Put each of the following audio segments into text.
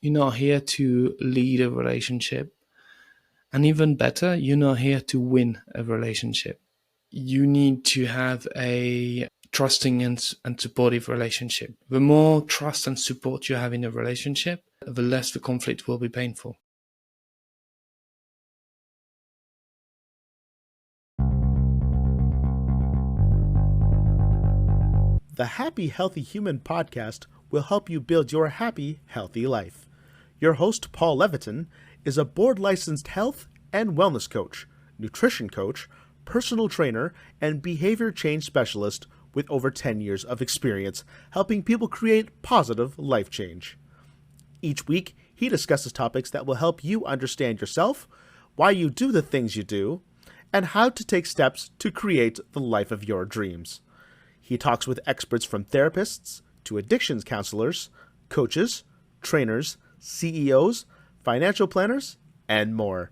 You're not here to lead a relationship. And even better, you're not here to win a relationship. You need to have a trusting and supportive relationship. The more trust and support you have in a relationship, the less the conflict will be painful. The Happy Healthy Human podcast will help you build your happy, healthy life. Your host, Paul Levitin, is a board-licensed health and wellness coach, nutrition coach, personal trainer, and behavior change specialist with over 10 years of experience helping people create positive life change. Each week, he discusses topics that will help you understand yourself, why you do the things you do, and how to take steps to create the life of your dreams. He talks with experts from therapists to addictions counselors, coaches, trainers, CEOs, financial planners, and more.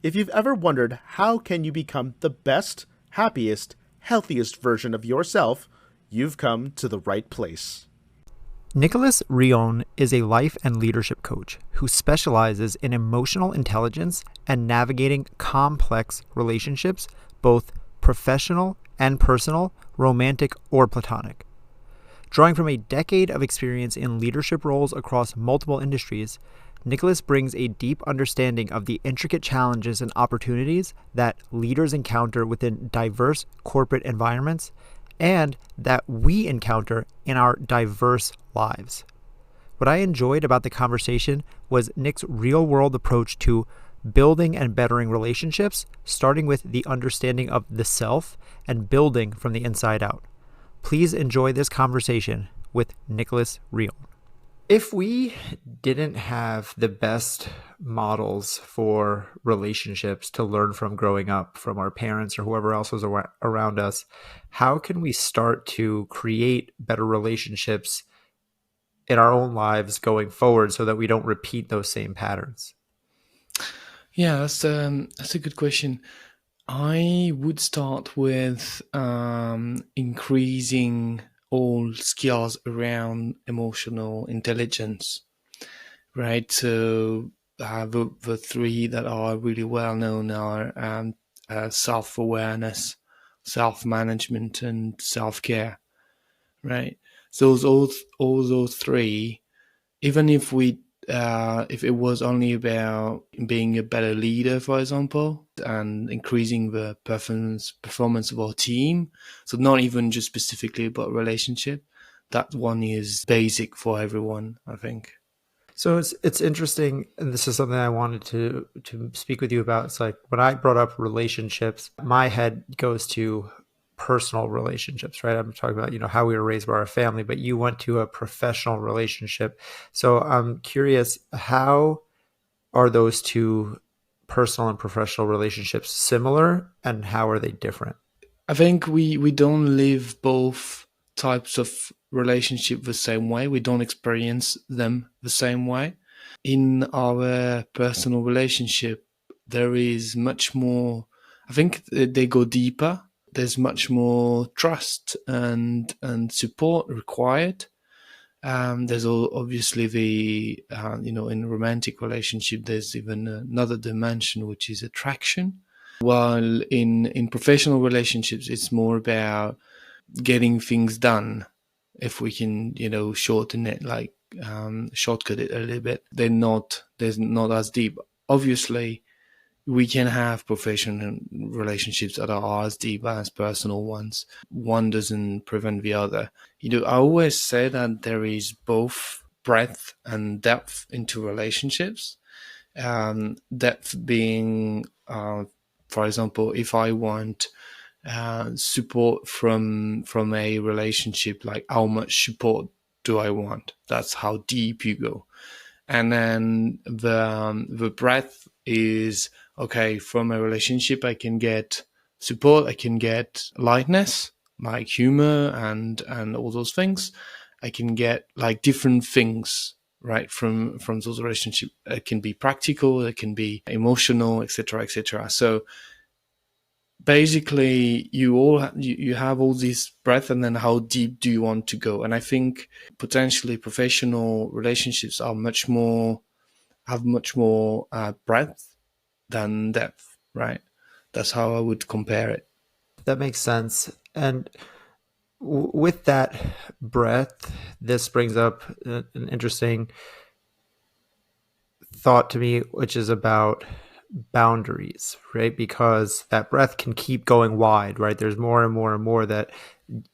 If you've ever wondered how can you become the best, happiest, healthiest version of yourself, you've come to the right place. Nicholas Rion is a life and leadership coach who specializes in emotional intelligence and navigating complex relationships, both professional and personal, romantic or platonic. Drawing from a decade of experience in leadership roles across multiple industries, Nicholas brings a deep understanding of the intricate challenges and opportunities that leaders encounter within diverse corporate environments and that we encounter in our diverse lives. What I enjoyed about the conversation was Nick's real-world approach to building and bettering relationships, starting with the understanding of the self and building from the inside out. Please enjoy this conversation with Nicholas Rion. If we didn't have the best models for relationships to learn from growing up, from our parents or whoever else was around us, how can we start to create better relationships in our own lives going forward so that we don't repeat those same patterns? Yeah, that's a good question. I would start with increasing all skills around emotional intelligence, right? So the three that are really well known are self-awareness, self-management, and self-care, right? So all those three, even if it was only about being a better leader, for example, and increasing the performance of our team, so not even just specifically about relationship, that one is basic for everyone, I think. So it's interesting, and this is something I wanted to speak with you about. It's like when I brought up relationships, my head goes to personal relationships, right? I'm talking about, how we were raised by our family, but you went to a professional relationship. So I'm curious, how are those two personal and professional relationships similar, and how are they different? I think we don't live both types of relationship the same way. We don't experience them the same way. In our personal relationship, there is much more, I think they go deeper. There's much more trust and support required. There's obviously in romantic relationship, there's even another dimension, which is attraction. While in professional relationships, it's more about getting things done. If we can, shorten it, shortcut it a little bit, there's not as deep. Obviously, we can have professional relationships that are as deep as personal ones. One doesn't prevent the other. I always say that there is both breadth and depth into relationships. Depth being, for example, if I want support from a relationship, like how much support do I want? That's how deep you go. And then the breadth is, okay, from a relationship I can get support, I can get lightness, like humor and all those things. I can get like different things, right, from those relationships. It can be practical, it can be emotional, etc., etc. So basically you have all this breadth, and then how deep do you want to go? And I think potentially professional relationships are have much more breadth than depth, right? That's how I would compare it. That makes sense. And with that breadth, this brings up an interesting thought to me, which is about boundaries, right? Because that breadth can keep going wide, right? There's more and more and more that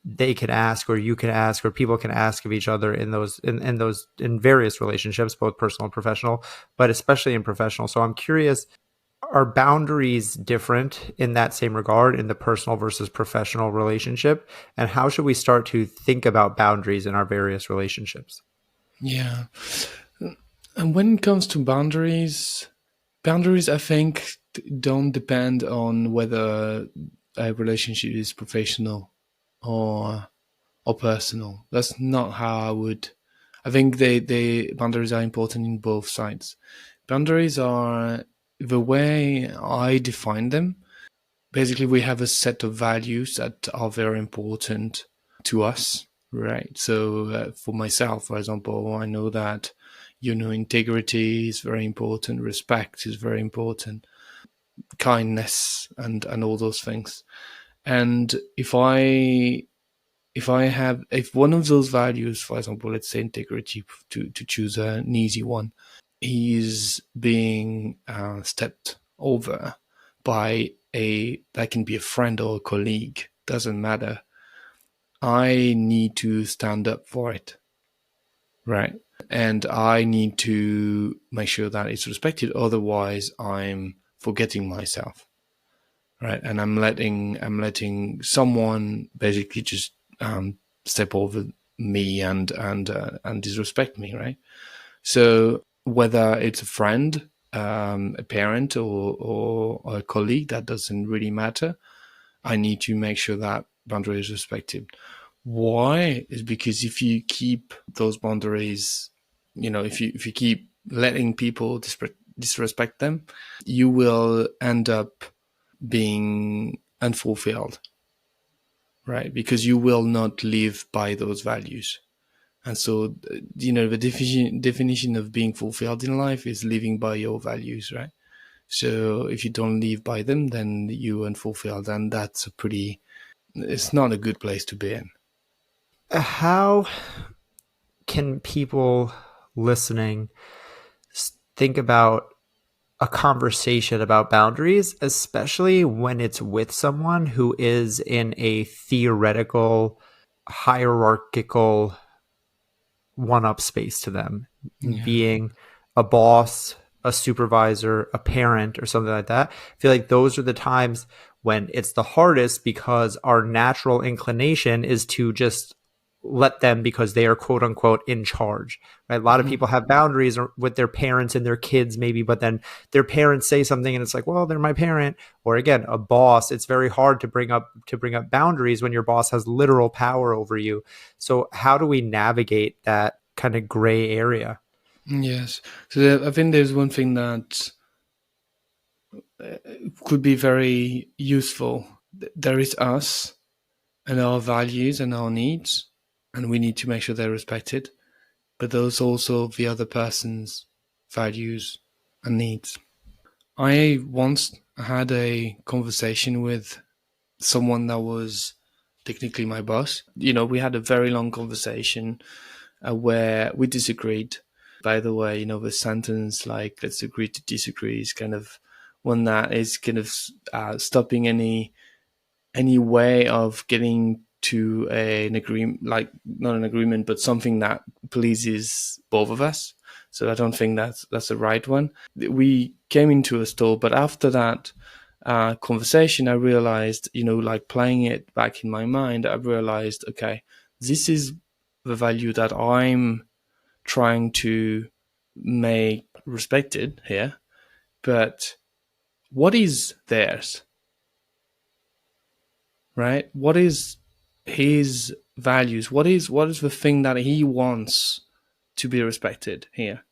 they can ask, or you can ask, or people can ask of each other in in various relationships, both personal and professional, but especially in professional. So I'm curious, are boundaries different in that same regard in the personal versus professional relationship? And how should we start to think about boundaries in our various relationships? Yeah. And when it comes to boundaries, I think, don't depend on whether a relationship is professional or personal. That's not how I would. I think the boundaries are important in both sides. Boundaries are the way I define them. Basically, we have a set of values that are very important to us, right? So, for myself, for example, I know that integrity is very important, respect is very important, kindness, and all those things. And if one of those values, for example, let's say integrity, to choose an easy one, is being stepped over by that can be a friend or a colleague, doesn't matter. I need to stand up for it, right? And I need to make sure that it's respected. Otherwise, I'm forgetting myself, right? And I'm letting someone basically just step over me and disrespect me, right? So whether it's a friend, a parent, or a colleague, that doesn't really matter. I need to make sure that boundary is respected. Why? Is because if you keep those boundaries, if you keep letting people disrespect them, you will end up being unfulfilled, right? Because you will not live by those values. And so, the definition of being fulfilled in life is living by your values, right? So if you don't live by them, then you're unfulfilled, and it's not a good place to be in. How can people listening think about a conversation about boundaries, especially when it's with someone who is in a theoretical, hierarchical one-up space to them, Yeah. being a boss, a supervisor, a parent, or something like that? I feel like those are the times when it's the hardest, because our natural inclination is to just let them, because they are quote unquote in charge, right? A lot of people have boundaries with their parents and their kids maybe, but then their parents say something and it's like, well, they're my parent. Or again, a boss, it's very hard to bring up boundaries when your boss has literal power over you. So how do we navigate that kind of gray area? Yes. So I think there's one thing that could be very useful. There is us and our values and our needs, and we need to make sure they're respected. But there's also the other person's values and needs. I once had a conversation with someone that was technically my boss. We had a very long conversation where we disagreed. By the way, the sentence like "let's agree to disagree" is kind of one that is kind of stopping any way of getting to an agreement, like not an agreement, but something that pleases both of us. So I don't think that's the right one. We came into a store, but after that conversation, I realized, like playing it back in my mind, I realized, okay, this is the value that I'm trying to make respected here, but what is theirs, right? What is his values? What is the thing that he wants to be respected here?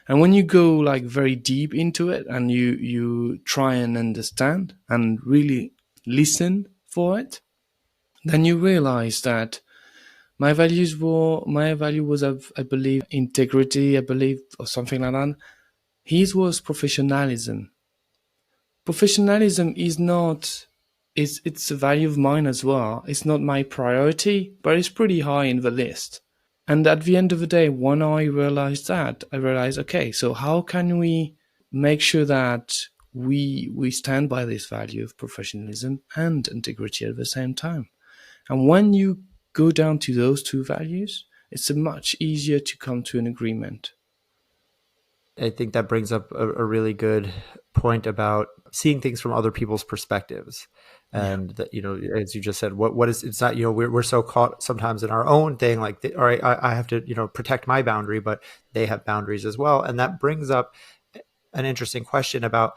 And when you go like very deep into it and you try and understand and really listen for it, then you realize that my value was, I believe, integrity, I believe, or something like that. His was professionalism. Professionalism is not, it's a value of mine as well. It's not my priority, but it's pretty high in the list. And at the end of the day, when I realized that, I realized, okay, so how can we make sure that we stand by this value of professionalism and integrity at the same time? And when you go down to those two values, it's much easier to come to an agreement. I think that brings up a really good point about seeing things from other people's perspectives. And that, as you just said, what is, it's not, we're so caught sometimes in our own thing, like, all right, I have to, protect my boundary, but they have boundaries as well. And that brings up an interesting question about,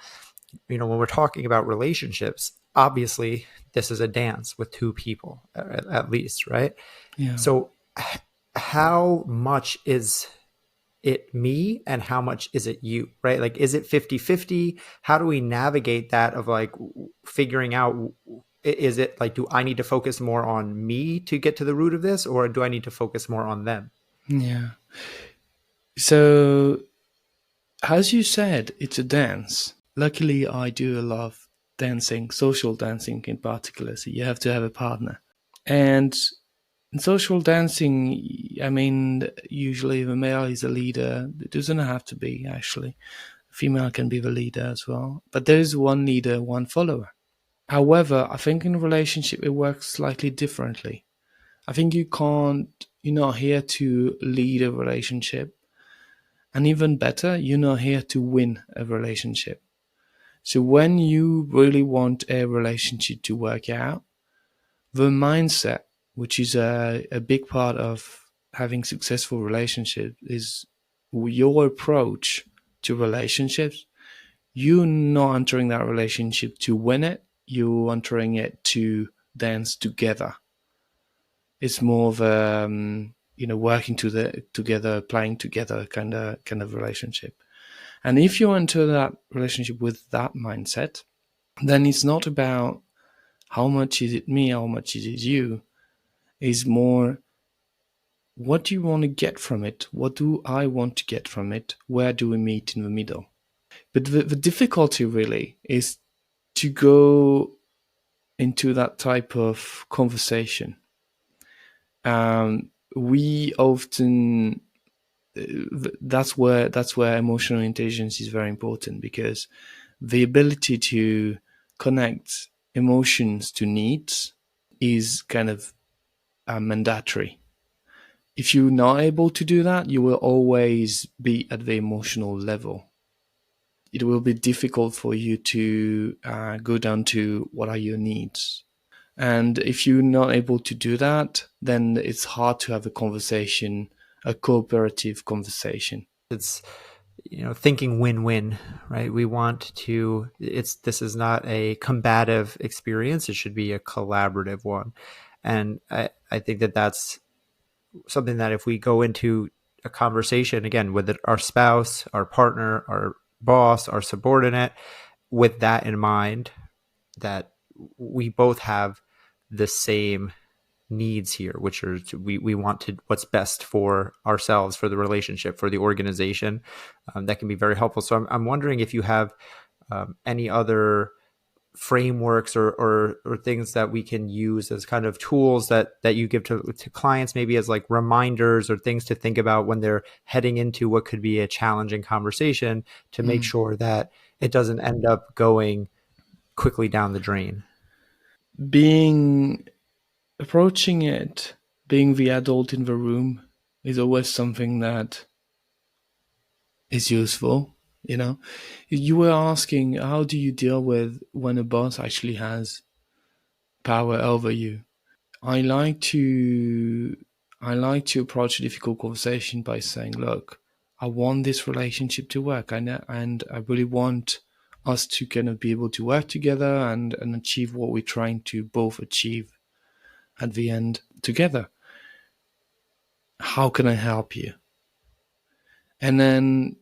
when we're talking about relationships, obviously this is a dance with two people at least, right? Yeah. So how much is it me and how much is it you, right? Like, is it 50-50? How do we navigate that of like figuring out, is it like, do I need to focus more on me to get to the root of this, or do I need to focus more on them? Yeah. So, as you said, it's a dance. Luckily, I do a lot of dancing, social dancing in particular. So you have to have a partner. And in social dancing, I mean, usually the male is a leader. It doesn't have to be, actually. Female can be the leader as well. But there is one leader, one follower. However, I think in a relationship, it works slightly differently. I think you're not here to lead a relationship. And even better, you're not here to win a relationship. So when you really want a relationship to work out, the mindset, which is a big part of having successful relationships, is your approach to relationships. You're not entering that relationship to win it. You're entering it to dance together. It's more of a working together, playing together kind of relationship. And if you enter that relationship with that mindset, then it's not about how much is it me, how much is it you. It's more, what do you want to get from it? What do I want to get from it? Where do we meet in the middle? But the difficulty really is to go into that type of conversation. We often that's where emotional intelligence is very important, because the ability to connect emotions to needs is kind of mandatory. If you're not able to do that, you will always be at the emotional level. It will be difficult for you to go down to what are your needs. And if you're not able to do that, then it's hard to have a conversation, a cooperative conversation. It's, thinking win-win, right? We want to, this is not a combative experience. It should be a collaborative one. And I think that that's something that if we go into a conversation, again, with our spouse, our partner, our boss, our subordinate, with that in mind, that we both have the same needs here, which are we want to what's best for ourselves, for the relationship, for the organization. That can be very helpful. So I'm wondering if you have any other frameworks or things that we can use as kind of tools that you give to clients, maybe as like reminders or things to think about when they're heading into what could be a challenging conversation, to make sure that it doesn't end up going quickly down the drain. Approaching it, being the adult in the room, is always something that is useful. You were asking, how do you deal with when a boss actually has power over you? I like to approach a difficult conversation by saying, look, I want this relationship to work, and I really want us to kind of be able to work together and achieve what we're trying to both achieve at the end together. How can I help you? And then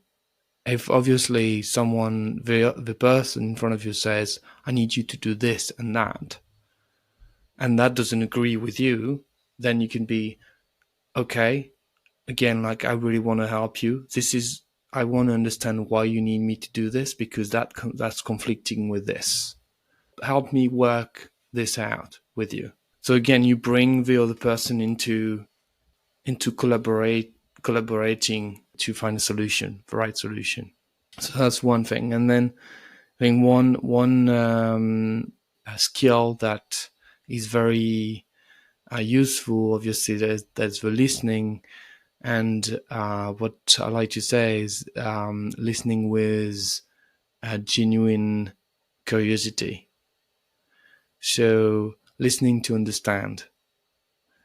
If obviously the person in front of you says, I need you to do this and that doesn't agree with you, then you can be, okay, again, like, I really want to help you. I want to understand why you need me to do this, because that's conflicting with this. Help me work this out with you. So again, you bring the other person into collaborating to find a solution, the right solution. So that's one thing. And then I think one skill that is very useful, obviously, there's the listening. And what I like to say is listening with a genuine curiosity. So listening to understand.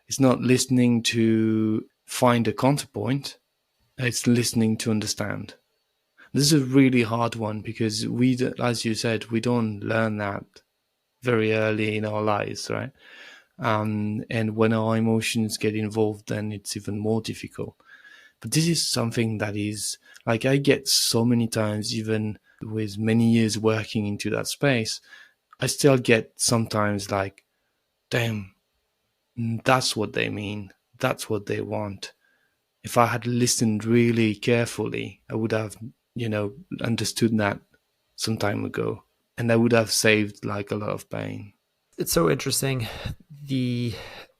It's not listening to find a counterpoint. It's listening to understand. This is a really hard one because as you said, we don't learn that very early in our lives, right? And when our emotions get involved, then it's even more difficult. But this is something that is, like, I get so many times, even with many years working into that space, I still get sometimes like, damn, that's what they mean. That's what they want. If I had listened really carefully, I would have, understood that some time ago. And that would have saved like a lot of pain. It's so interesting, the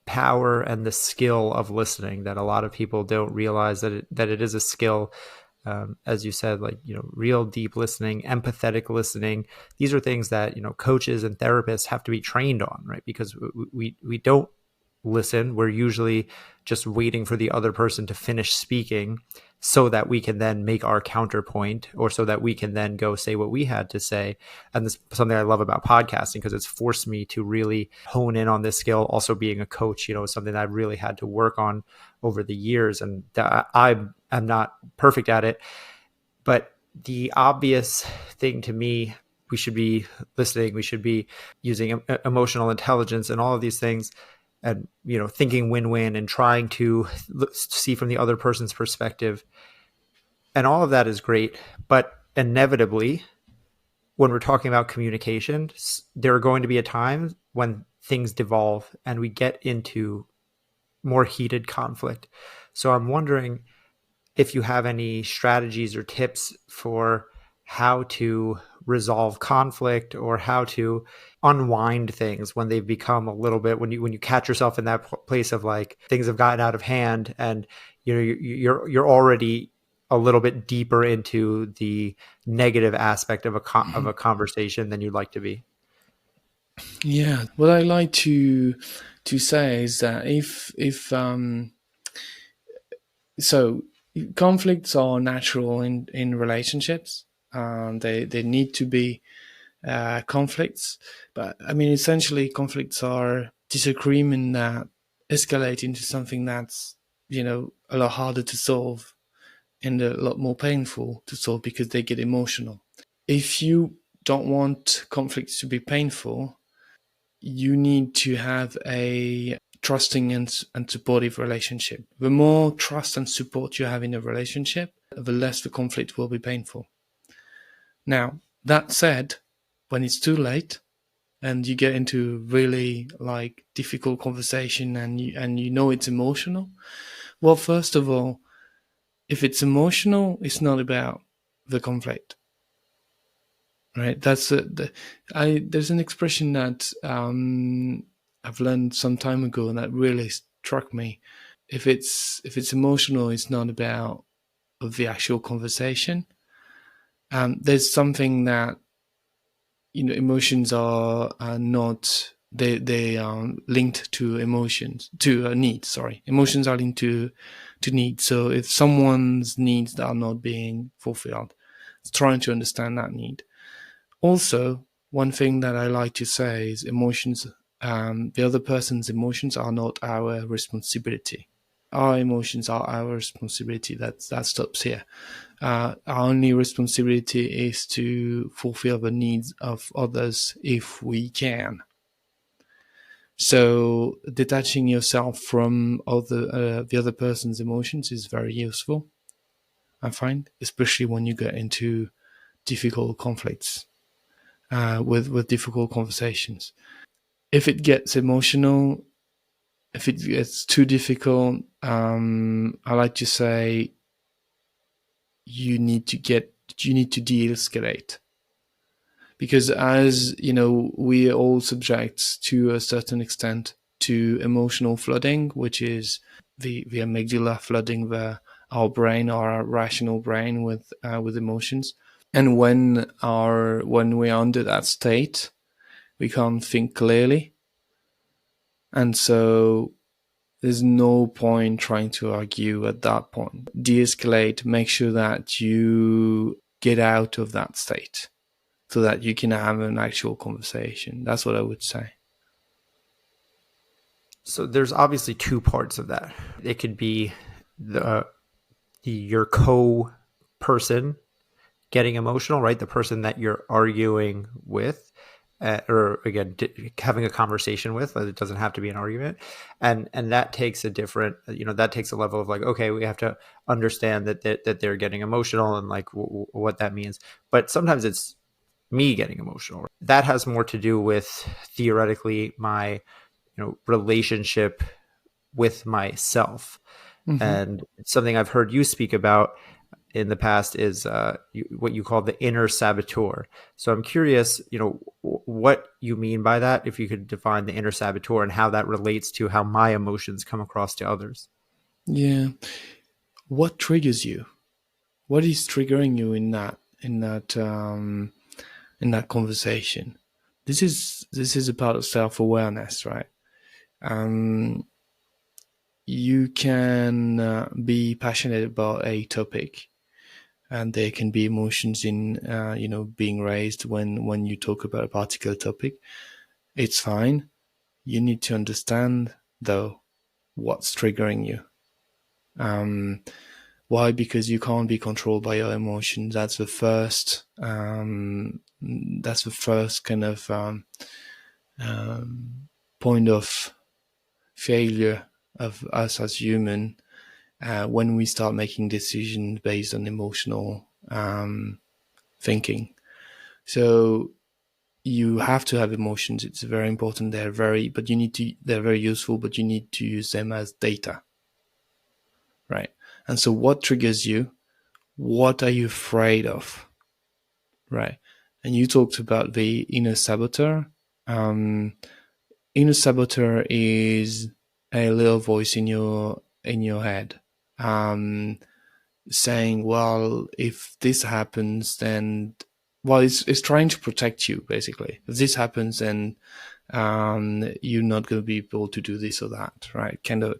power and the skill of listening, that a lot of people don't realize that it is a skill. As you said, like, real deep listening, empathetic listening. These are things that, coaches and therapists have to be trained on, right? Because we don't listen. We're usually just waiting for the other person to finish speaking so that we can then make our counterpoint, or so that we can then go say what we had to say. And this is something I love about podcasting, because it's forced me to really hone in on this skill. Also being a coach, something that I really had to work on over the years. And I'm not perfect at it, but the obvious thing to me, we should be listening, we should be using emotional intelligence and all of these things, and thinking win-win and trying to see from the other person's perspective, and all of that is great. But inevitably, when we're talking about communication, there are going to be a time when things devolve and we get into more heated conflict. So I'm wondering if you have any strategies or tips for how to resolve conflict, or how to unwind things when they've become a little bit, when you catch yourself in that place of like, things have gotten out of hand, and you're already a little bit deeper into the negative aspect of a conversation than you'd like to be. Yeah, what I like to say is that so conflicts are natural in relationships. They need to be conflicts, but I mean, essentially, conflicts are disagreement that escalate into something that's a lot harder to solve and a lot more painful to solve, because they get emotional. If you don't want conflicts to be painful, you need to have a trusting and supportive relationship. The more trust and support you have in a relationship, the less the conflict will be painful. Now, that said, when it's too late and you get into really like difficult conversation and it's emotional, well, first of all, if it's emotional, it's not about the conflict. Right, there's an expression that I've learned some time ago, and that really struck me. If it's emotional, it's not about the actual conversation. There's something that emotions are not. They are linked to emotions, to needs. Sorry, emotions are linked to needs. So if someone's needs are not being fulfilled, it's trying to understand that need. Also, one thing that I like to say is emotions, the other person's emotions are not our responsibility. Our emotions are our responsibility. That stops here. Our only responsibility is to fulfill the needs of others if we can. So detaching yourself from the other person's emotions is very useful. I find, especially when you get into difficult conflicts, with difficult conversations. If it gets emotional, if it gets too difficult, I like to say you need to de-escalate, because, as you know, we are all subject to a certain extent to emotional flooding, which is the amygdala flooding our brain, our rational brain, with emotions. And when we're under that state, we can't think clearly, and so there's no point trying to argue at that point. De-escalate, make sure that you get out of that state so that you can have an actual conversation. That's what I would say. So there's obviously two parts of that. It could be your co-person getting emotional, right? The person that you're arguing with, or again, having a conversation with. It doesn't have to be an argument, and that takes a different, that takes a level of like, okay, we have to understand that they're getting emotional and like what that means. But sometimes it's me getting emotional. That has more to do with theoretically my relationship with myself. Mm-hmm. And something I've heard you speak about in the past is what you call the inner saboteur. So I'm curious, what you mean by that, if you could define the inner saboteur and how that relates to how my emotions come across to others. Yeah. What triggers you? What is triggering you in that conversation? This is a part of self-awareness, right? You can be passionate about a topic, and there can be emotions in being raised when you talk about a particular topic. It's fine. You need to understand, though, what's triggering you. Why? Because you can't be controlled by your emotions. That's the first kind of point of failure of us as human, when we start making decisions based on emotional thinking. So you have to have emotions. It's very important. They're very useful, but you need to use them as data, right? And so what triggers you? What are you afraid of, right? And you talked about the inner saboteur. Inner saboteur is a little voice in your head, saying, well, if this happens, then, well, it's trying to protect you, basically. If this happens, then you're not going to be able to do this or that, right? Kind of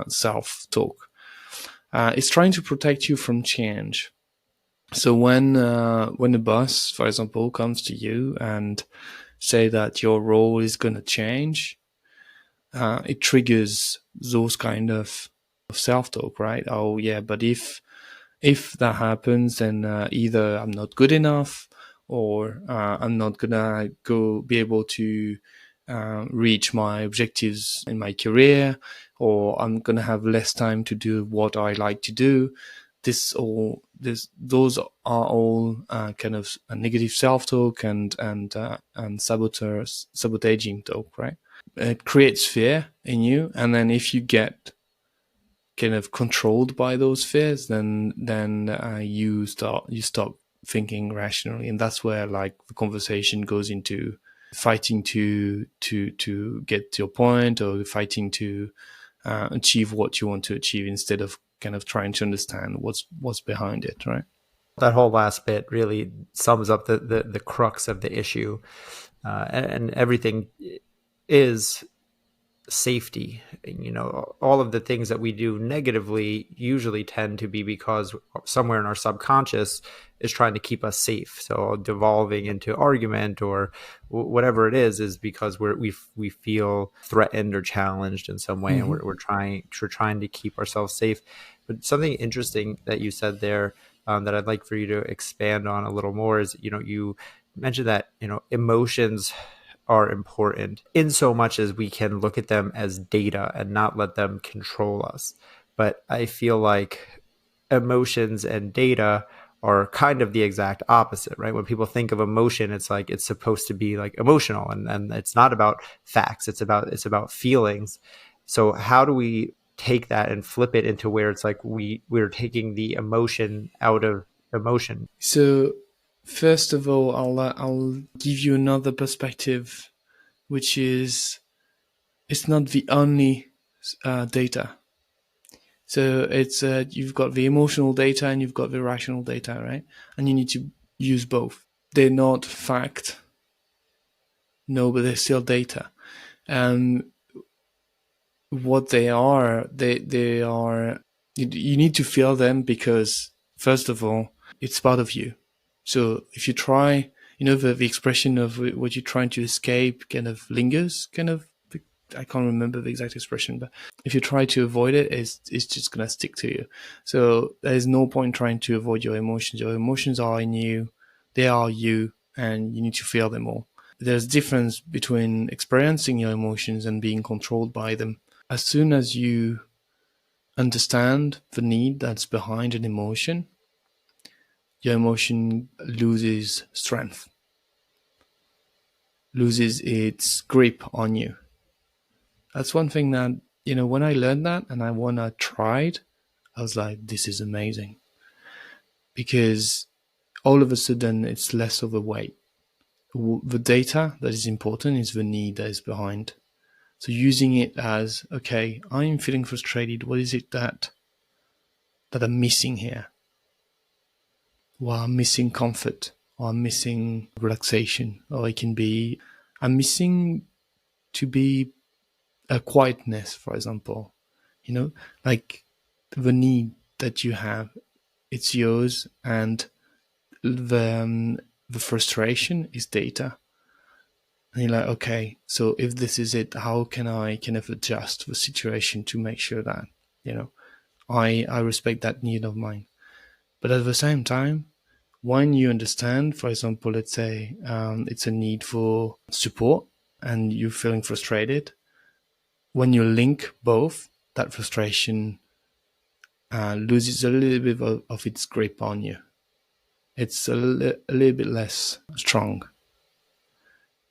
self-talk. It's trying to protect you from change. So when the boss, for example, comes to you and say that your role is going to change, it triggers those kind of self-talk, right? Oh yeah, but if that happens, then either I'm not good enough, or I'm not gonna be able to reach my objectives in my career, or I'm gonna have less time to do what I like to do. Those are all kind of a negative self-talk and sabotaging talk, right? It creates fear in you, and then if you get kind of controlled by those fears, then you stop thinking rationally, and that's where like the conversation goes into fighting to get to your point, or fighting to achieve what you want to achieve, instead of kind of trying to understand what's behind it, right? That whole last bit really sums up the crux of the issue, and everything is safety. All of the things that we do negatively usually tend to be because somewhere in our subconscious is trying to keep us safe. So devolving into argument or whatever it is because we feel threatened or challenged in some way, mm-hmm. and we're trying to keep ourselves safe. But something interesting that you said there, that I'd like for you to expand on a little more is, you mentioned that, emotions are important in so much as we can look at them as data and not let them control us. But I feel like emotions and data are kind of the exact opposite, right? When people think of emotion, it's like it's supposed to be like emotional, and it's not about facts. It's about feelings. So how do we take that and flip it into where it's like we're taking the emotion out of emotion? So first of all, I'll give you another perspective, which is it's not the only data. So it's you've got the emotional data and you've got the rational data, right? And you need to use both. They're not fact, no, but they're still data. And what they are, they are. You need to feel them because first of all, it's part of you. So if you try, the expression of what you're trying to escape kind of lingers, kind of. I can't remember the exact expression, but if you try to avoid it, it's just gonna stick to you. So there's no point trying to avoid your emotions. Your emotions are in you, they are you, and you need to feel them all. There's a difference between experiencing your emotions and being controlled by them. As soon as you understand the need that's behind an emotion, your emotion loses strength, loses its grip on you. That's one thing that, when I learned that and when I tried, I was like, this is amazing. Because all of a sudden it's less of a weight. The data that is important is the need that is behind. So using it as, okay, I'm feeling frustrated. What is it that I'm missing here? Well, I'm missing comfort, or I'm missing relaxation, or it can be, I'm missing to be a quietness, for example. Like the need that you have, it's yours, and the frustration is data. And you're like, okay, so if this is it, how can I kind of adjust the situation to make sure that, I respect that need of mine. But at the same time, when you understand, for example, let's say it's a need for support and you're feeling frustrated, when you link both, that frustration loses a little bit of its grip on you. It's a little bit less strong,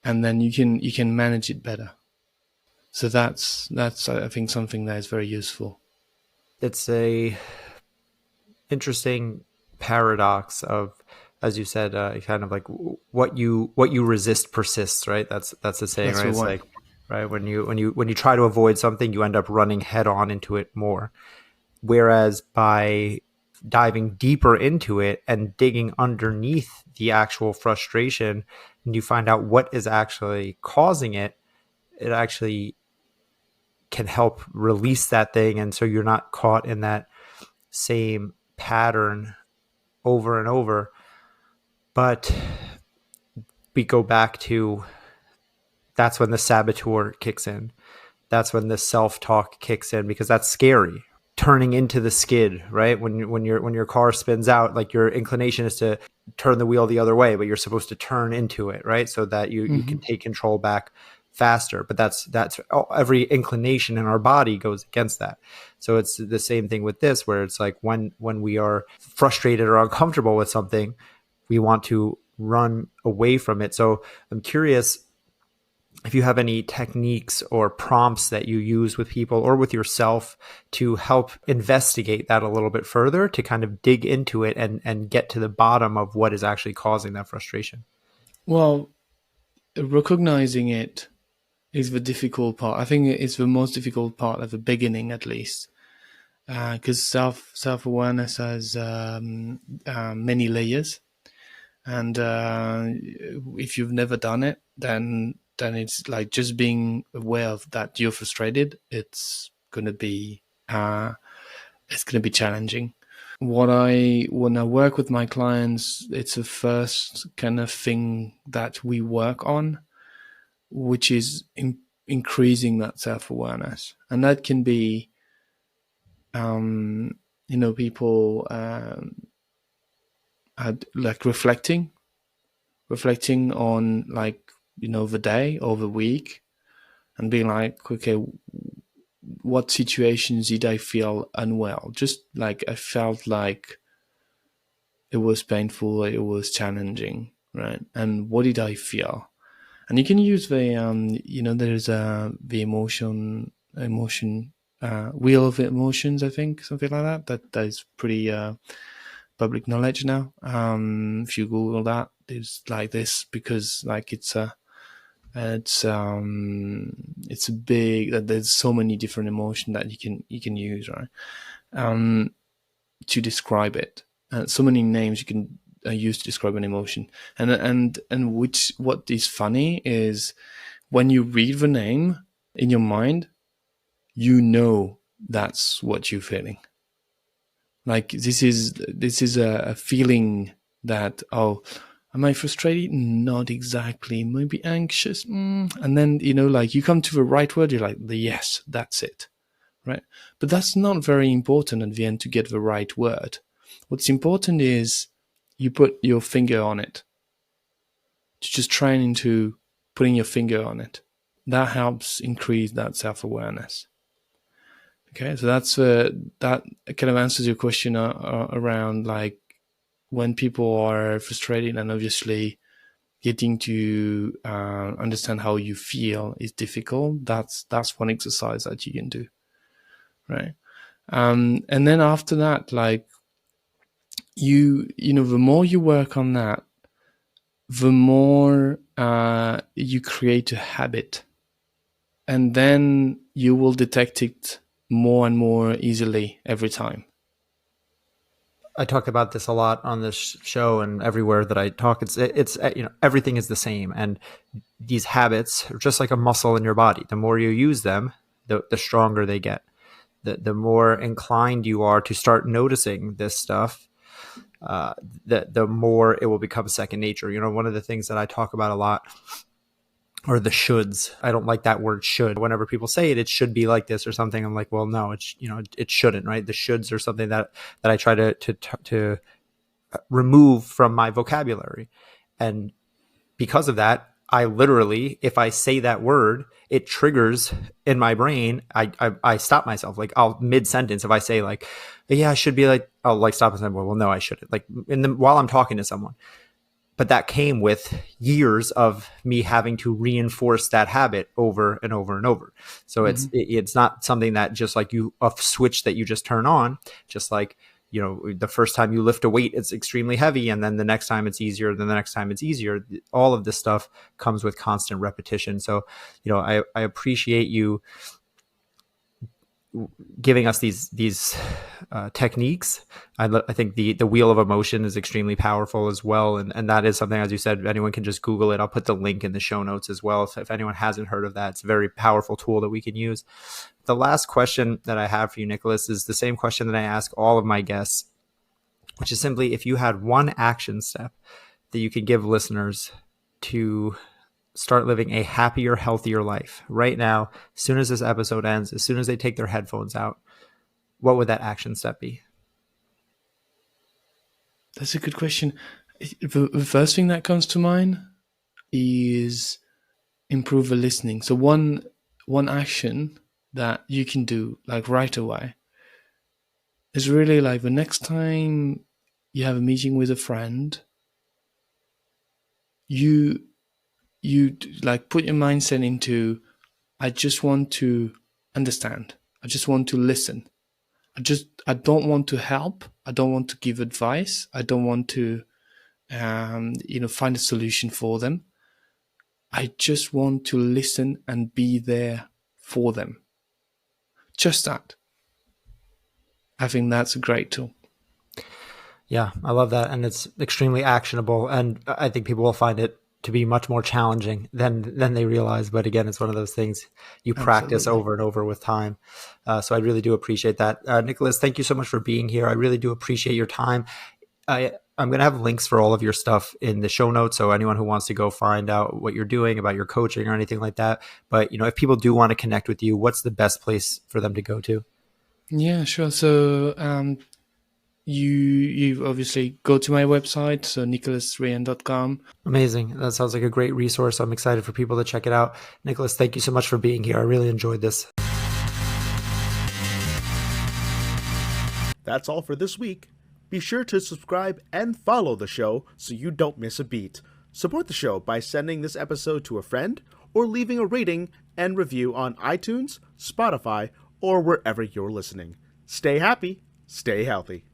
and then you can manage it better. So that's I think something that is very useful. It's a interesting paradox of, as you said, kind of like what you resist persists, right? That's the saying, That's right? the It's one. like, right, when you try to avoid something, you end up running head on into it more. Whereas by diving deeper into it and digging underneath the actual frustration, and you find out what is actually causing it, it actually can help release that thing. And so you're not caught in that same pattern over and over. But we go back to, that's when the saboteur kicks in. That's when the self-talk kicks in, because that's scary. Turning into the skid, right? When your car spins out, like your inclination is to turn the wheel the other way, but you're supposed to turn into it, right? So that you can take control back faster. But that's every inclination in our body goes against that. So it's the same thing with this, where it's like when we are frustrated or uncomfortable with something, we want to run away from it. So I'm curious if you have any techniques or prompts that you use with people or with yourself to help investigate that a little bit further, to kind of dig into it and get to the bottom of what is actually causing that frustration. Well, recognizing it is the difficult part. I think it's the most difficult part at the beginning, at least, because self-awareness has many layers, and if you've never done it, then it's like just being aware of that you're frustrated. It's gonna be challenging. When I work with my clients, it's the first kind of thing that we work on, which is increasing that self-awareness. And that can be, people like reflecting on, like, the day or the week, and being like, okay, what situations did I feel unwell? Just like I felt like it was painful, it was challenging, right? And what did I feel? And you can use the there's the emotion wheel of emotions, I think, something like that. That is pretty public knowledge now. If you Google that, it's like this, because like it's a big, there's so many different emotions that you can use, right? To describe it. So many names you can use to describe an emotion. And what is funny is when you read the name in your mind, you know that's what you're feeling. Like this is a feeling that, oh, am I frustrated? Not exactly. Maybe anxious. And then, like you come to the right word, you're like, yes, that's it. Right? But that's not very important at the end to get the right word. What's important is you put your finger on it. To just train into putting your finger on it. That helps increase that self-awareness. Okay, so that kind of answers your question around like when people are frustrated, and obviously getting to understand how you feel is difficult. That's one exercise that you can do, right? And then after that, like the more you work on that, the more you create a habit, and then you will detect it more and more easily every time. I talk about this a lot on this show and everywhere that I talk. It's everything is the same, and these habits are just like a muscle in your body. The more you use them, the stronger they get. The more inclined you are to start noticing this stuff, the more it will become second nature. One of the things that I talk about a lot are the shoulds. I don't like that word should. Whenever people say it should be like this or something, I'm like, well, no, it shouldn't, right? The shoulds are something that I try to remove from my vocabulary. And because of that, I literally, if I say that word, it triggers in my brain. I stop myself. Like I'll mid-sentence, if I say like, yeah, I should be like, I'll like stop and say, well, no, I shouldn't. Like while I'm talking to someone. But that came with years of me having to reinforce that habit over and over and over. So it's not something that just like a switch that you just turn on, just like, the first time you lift a weight, it's extremely heavy. And then the next time it's easier. Then the next time it's easier. All of this stuff comes with constant repetition. So, I appreciate you giving us these techniques. I think the wheel of emotion is extremely powerful as well. And that is something, as you said, anyone can just Google it. I'll put the link in the show notes as well. So if anyone hasn't heard of that, it's a very powerful tool that we can use. The last question that I have for you, Nicholas, is the same question that I ask all of my guests, which is simply, if you had one action step that you could give listeners to start living a happier, healthier life right now, as soon as this episode ends, as soon as they take their headphones out, what would that action step be? That's a good question. The first thing that comes to mind is improve the listening. So one action that you can do like right away is really like the next time you have a meeting with a friend, you like put your mindset into, I just want to understand. I just want to listen. I don't want to help. I don't want to give advice. I don't want to, find a solution for them. I just want to listen and be there for them. Just that. I think that's a great tool. Yeah, I love that. And it's extremely actionable. And I think people will find it to be much more challenging than they realize. But again, it's one of those things you practice Absolutely. over and over with time. So I really do appreciate that. Nicholas, thank you so much for being here. I really do appreciate your time. I'm going to have links for all of your stuff in the show notes. So anyone who wants to go find out what you're doing about your coaching or anything like that. But, if people do want to connect with you, what's the best place for them to go to? Yeah, sure. So, you obviously go to my website, so nicholasrion.com. Amazing. That sounds like a great resource. I'm excited for people to check it out. Nicholas, thank you so much for being here. I really enjoyed this. That's all for this week. Be sure to subscribe and follow the show so you don't miss a beat. Support the show by sending this episode to a friend or leaving a rating and review on iTunes, Spotify, or wherever you're listening. Stay happy, stay healthy.